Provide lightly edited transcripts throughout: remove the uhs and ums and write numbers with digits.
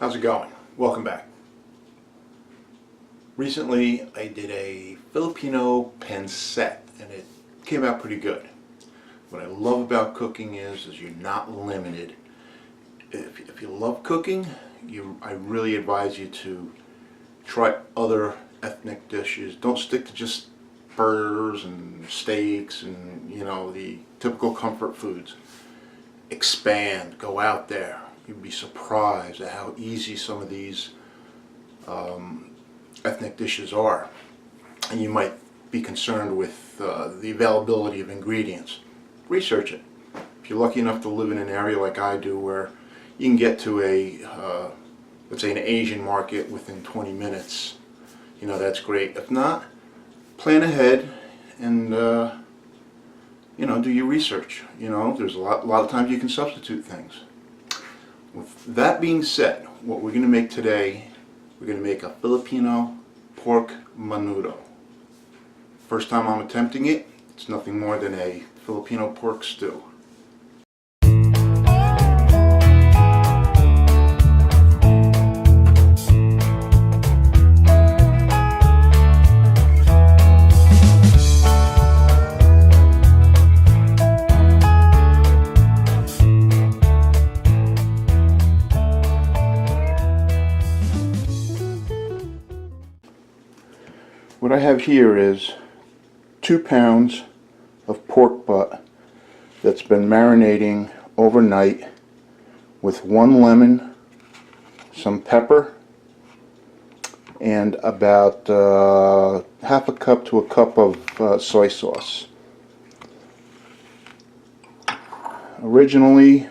How's it going? Welcome back. Recently I did a Filipino pancit and it came out pretty good. What I love about cooking is you're not limited. If you love cooking, I really advise you to try other ethnic dishes. Don't stick to just burgers and steaks and the typical comfort foods. Expand, go out there. You'd be surprised at how easy some of these ethnic dishes are. And you might be concerned with the availability of ingredients. Research it. If you're lucky enough to live in an area like I do where you can get to a, let's say an Asian market within 20 minutes, that's great. If not, plan ahead and do your research. There's a lot of times you can substitute things. With that being said, what we're going to make today, we're going to make a Filipino pork menudo. First time I'm attempting it, it's nothing more than a Filipino pork stew. What I have here is 2 pounds of pork butt that's been marinating overnight with 1 lemon, some pepper, and about half a cup to a cup of soy sauce. Originally,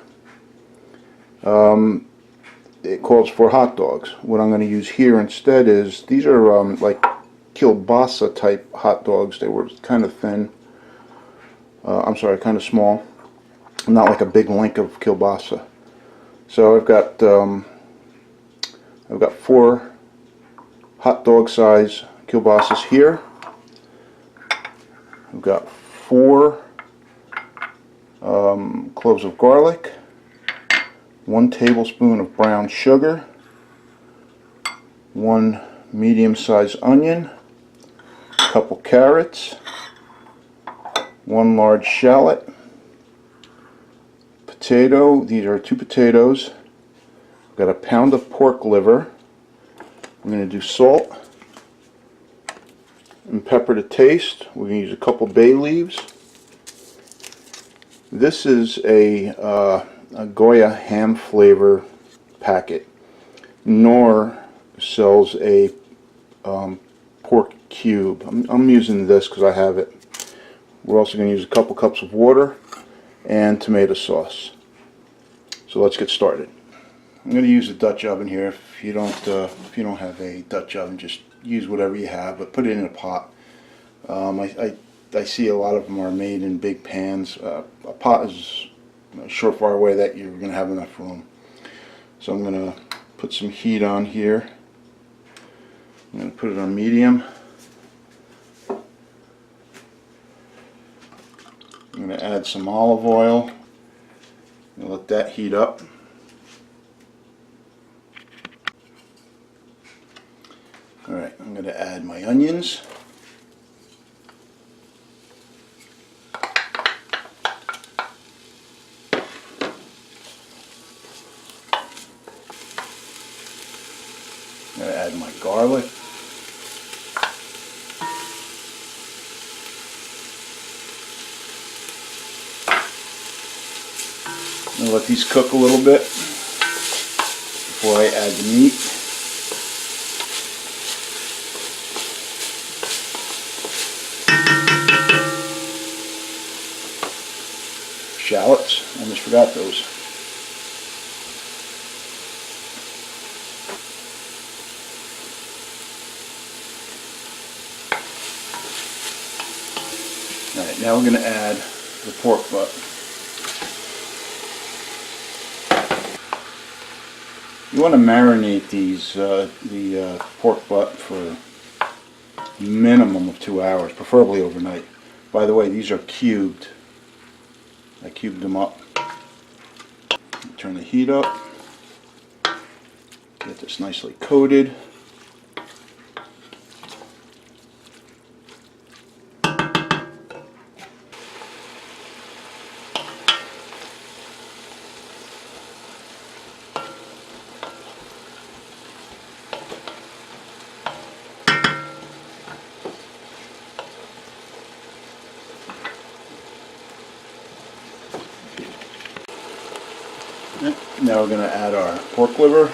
it calls for hot dogs. What I'm going to use here instead is, these are like Kielbasa type hot dogs. They were kind of thin. Kind of small. Not like a big link of Kielbasa. So I've got 4 hot dog size Kielbasas here. I've got 4 cloves of garlic, 1 tablespoon of brown sugar, 1 medium-sized onion, a couple carrots, 1 large shallot, potato. These are 2 potatoes. I've got a pound of pork liver. I'm going to do salt and pepper to taste. We're going to use a couple bay leaves. This is a Goya ham flavor packet. Knorrs sells a pork cube. I'm using this because I have it. We're also going to use a couple cups of water and tomato sauce. So let's get started. I'm going to use a Dutch oven here. If you don't have a Dutch oven, just use whatever you have, but put it in a pot. I see a lot of them are made in big pans. A pot is a short far away that you're going to have enough room. So I'm going to put some heat on here. I'm going to put it on medium. I'm going to add some olive oil and let that heat up. Alright, I'm going to add my onions. I'm going to add my garlic. I'm going to let these cook a little bit before I add the meat. Shallots, I almost forgot those. Alright, now we're going to add the pork butt. You want to marinate the pork butt for a minimum of 2 hours, preferably overnight. By the way, these are cubed. I cubed them up. Turn the heat up. Get this nicely coated. Now we're going to add our pork liver.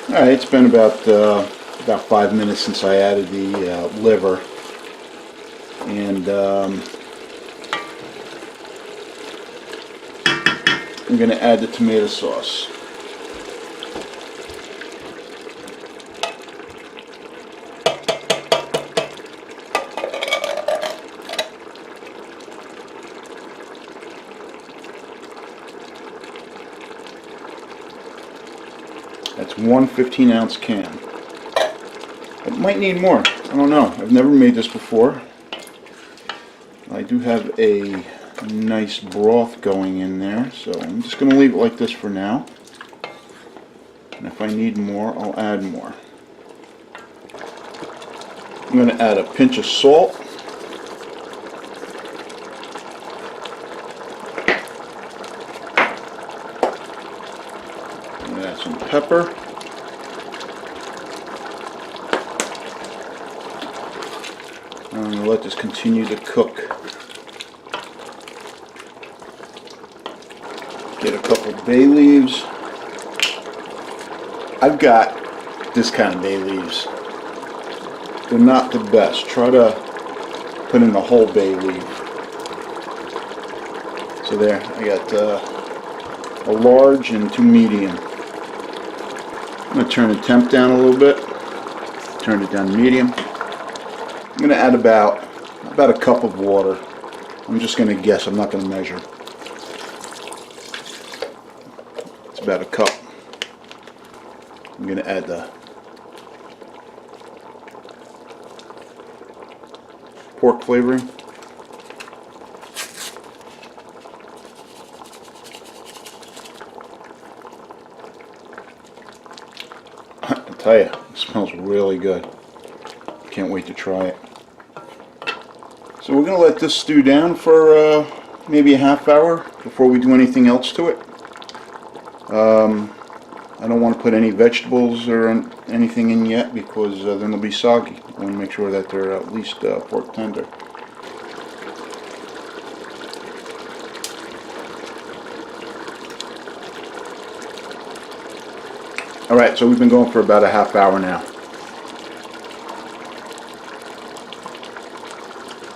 Alright, it's been about 5 minutes since I added the liver, and I'm going to add the tomato sauce. That's one 15-ounce can. It might need more. I don't know. I've never made this before. I do have a nice broth going in there, so I'm just going to leave it like this for now. And if I need more, I'll add more. I'm going to add a pinch of salt. I'm going to add some pepper. I'm going to let this continue to cook. Get a couple bay leaves. I've got this kind of bay leaves. They're not the best. Try to put in the whole bay leaf. So there, I got a large and 2 medium. I'm going to turn the temp down a little bit. Turn it down to medium. I'm going to add about a cup of water. I'm just going to guess. I'm not going to measure. It's about a cup. I'm going to add the pork flavoring. I tell you, it smells really good. Can't wait to try it. So we're going to let this stew down for maybe a half hour before we do anything else to it. I don't want to put any vegetables or anything in yet because then they'll be soggy. I want to make sure that they're at least pork tender. Alright, so we've been going for about a half hour now.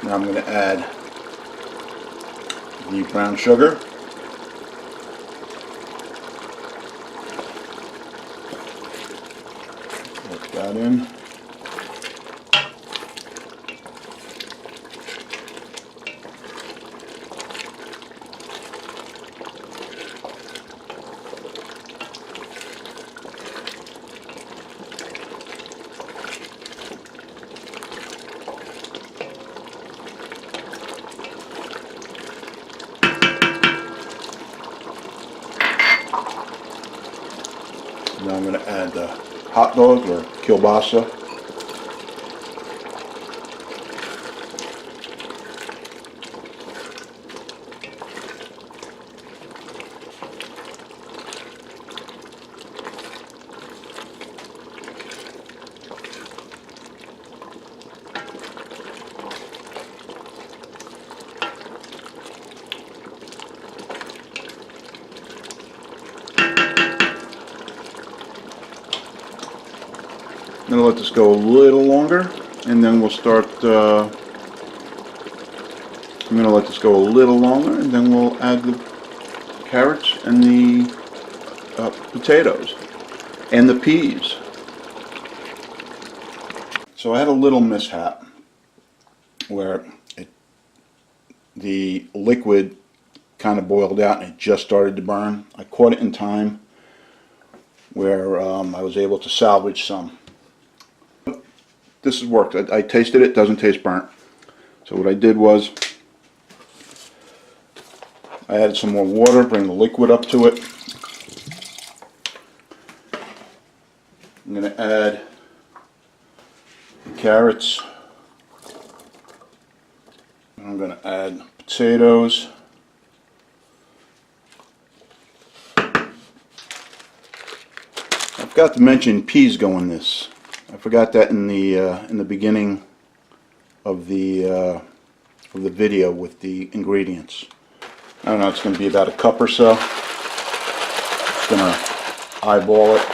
Now I'm going to add the brown sugar. Put that in. Now I'm going to add the hot dog or kielbasa. I'm going to let this go a little longer, and then we'll start, I'm going to let this go a little longer, and then we'll add the carrots and the potatoes and the peas. So I had a little mishap where it the liquid kind of boiled out and it just started to burn. I caught it in time where I was able to salvage some. This has worked. I tasted it, doesn't taste burnt. So what I did was I added some more water, bring the liquid up to it. I'm going to add the carrots. I'm going to add potatoes. I forgot to mention peas go in this. I forgot that in the beginning of the video with the ingredients. I don't know, it's going to be about a cup or so. Just going to eyeball it.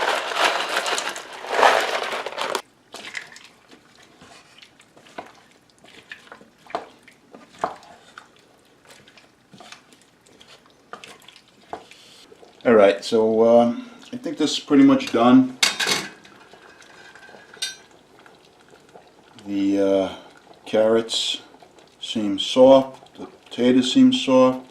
Alright, so I think this is pretty much done. The carrots seem soft, the potatoes seem soft.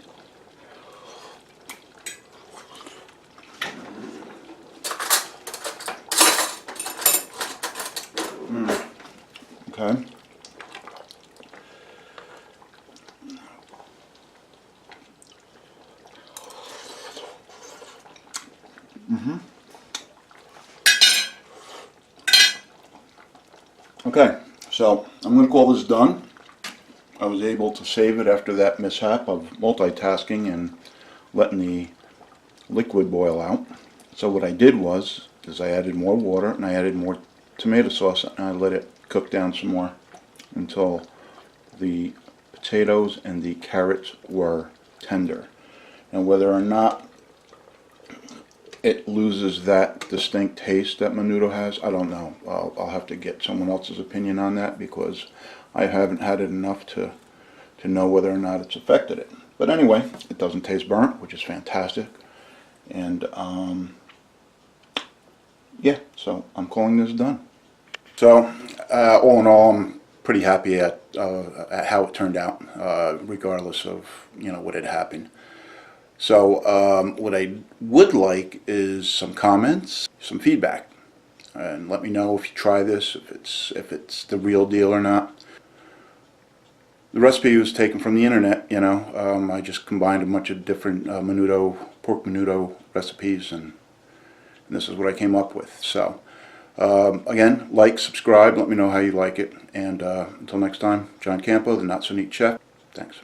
Okay. Okay, so I'm going to call this done. I was able to save it after that mishap of multitasking and letting the liquid boil out. So what I did was I added more water and I added more tomato sauce and I let it cook down some more until the potatoes and the carrots were tender. And whether or not it loses that distinct taste that Menudo has, I don't know. I'll have to get someone else's opinion on that because I haven't had it enough to know whether or not it's affected it. But anyway, it doesn't taste burnt, which is fantastic. And yeah, so I'm calling this done. So all in all, I'm pretty happy at how it turned out, regardless of what had happened. So what I would like is some comments, some feedback, and let me know if you try this, if it's the real deal or not. The recipe was taken from the internet. I just combined a bunch of different pork menudo recipes, and this is what I came up with. So again, like, subscribe, let me know how you like it, and until next time, John Campo, the Not So Neat Chef. Thanks.